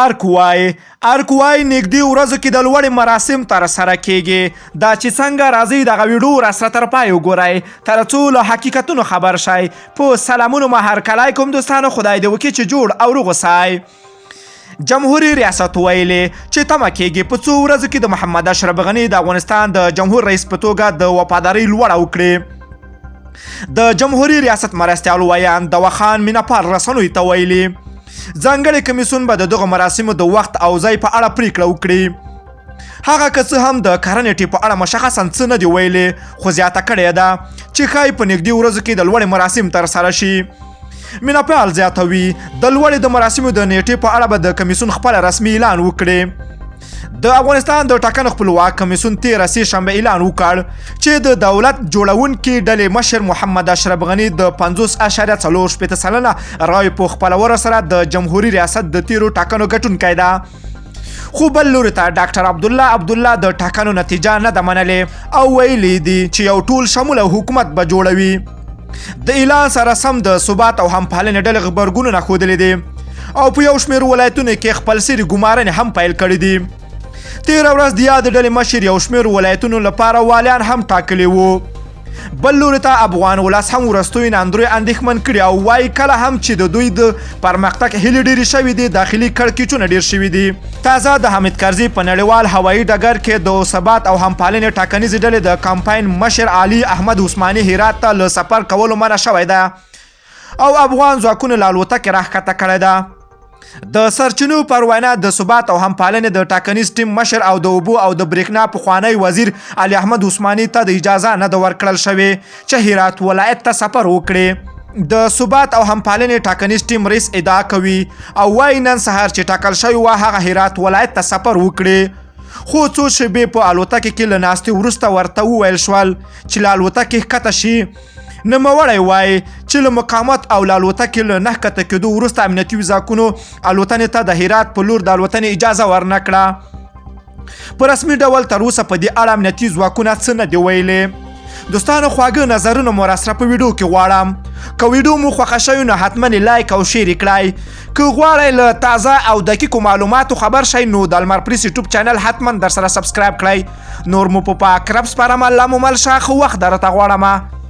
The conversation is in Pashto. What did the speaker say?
ارک وای نږدې ورځو کې د لوړې مراسم ترسره کیږي دا چې څنګه راځي دغه ویډیو راسره تر پای وګورئ تر څو له حقیقتونو خبر شئ په سلامونو مه هرکلی کوم دوستانو خدای دې وکړي چې جوړ او روغ اوسئ جمهوریت ریاست ویلې چې تمه کیږي په څو ورځو کې د محمد اشرف غني د افغانستان د جمهور رئیس په توګه د وفادارۍ لوړه وکړي د جمهوریت ریاست مرستیال ویان دواخان مینهپال رسنیو ته ویلي ځانګړی کمیسیون به د دغو مراسمو د وخت او ځای په اړه پریکړه وکړي هغه که څه هم د کرنې په اړه مشخصا څه نه دي ویلي خو زیاته کړې ده چې ښایي په نږدې ورځو کې د لوړې مراسم ترسره شي مینهپال زیاتوي د لوړې د مراسمو د نیټې په اړه به د کمیسیون خپله رسمي اعلان وکړي د افغانستان د ټاکنو خپلواک کمیسیون 13 سې شنبه اعلان وکړ چې د دولت جوړونکي ډلې مشر محمد اشرف غني د 50.4 سلنه رای په خپلولو سره د جمهوریت ریاست د تیرو ټاکنو ګټونکی ده خو بل لوري ته ډاکټر عبدالله د ټاکنو نتیجه نه ده منلې او ویلي دي چې یو ټول شموله حکومت به جوړوي د اعلان سره سم د ثبات او همپالنې ډلې غبرګونونه ښودلي دي او په یو شمېر ولایتونو کې خپلسري ګمارنې هم پیل کړي دي تیره ورځ د یاد ډلې مشر یو شمېر ولایتونو لپاره والیان هم ټاکلي وو بل لوري ته افغان ولس هم وروستیو ناندرو اندېښمن کړي او وایي کله هم چې د دوی د پرمختګ هیلې ډېرې شوي دي داخلي کړکېچونه ډېر شوي دي تازه د حامد کرزي په نړیوال هوایي ډګر کې د ثبات او همپالنې ټاکنیزې ډلې د کمپاین مشر علي احمد عثماني هرات ته له سفر کولو منع شوی ده او افغان ځواکونو له الوتکې راښکته کړی ده د سرچینو پر وینا د ثبات او همپالنې د ټاکنیز ټیم مشر او د اوبو او د بریښنا پخوانی وزیر علي احمد عثماني ته د اجازه نه ده ورکړل شوې چې هرات ولایت ته سفر وکړي د ثبات او همپالنې ټاکنیز ټیم رئیس ادعا کوي او وایي نن سهار چې ټاکل شوی وه هغه هرات ولایت ته سفر وکړي خو څو شېبې په الوتکې کې له ناستې وروسته ورته وویل شول چې له الوتکې ښکته شي نوموړی وایي چې له مقاومت او له الوتکې له نه ښکته کېدو وروسته امنیتي زواکونو الوتنې ته د هرات په لور د الوتنې اجازه ورنه کړه په رسمي ډول تر اوسه په دې اړه امنیتي ځواکونه څه نه دي ویلي دوستانو خواږه نظرونه مو راسره په ویډیو کې غواړم که ویډیو مو خوښه شوي نو حتما لایک او شیر یې کړئ که غواړئ له تازه او دقیقو معلوماتو خبر شئ نو د المار پریس یوټیوب چینل حتما در سره سبسکرایب کړئ نور مو په پاک رب سپارم الله مو مل شه ښه وخت درته غواړم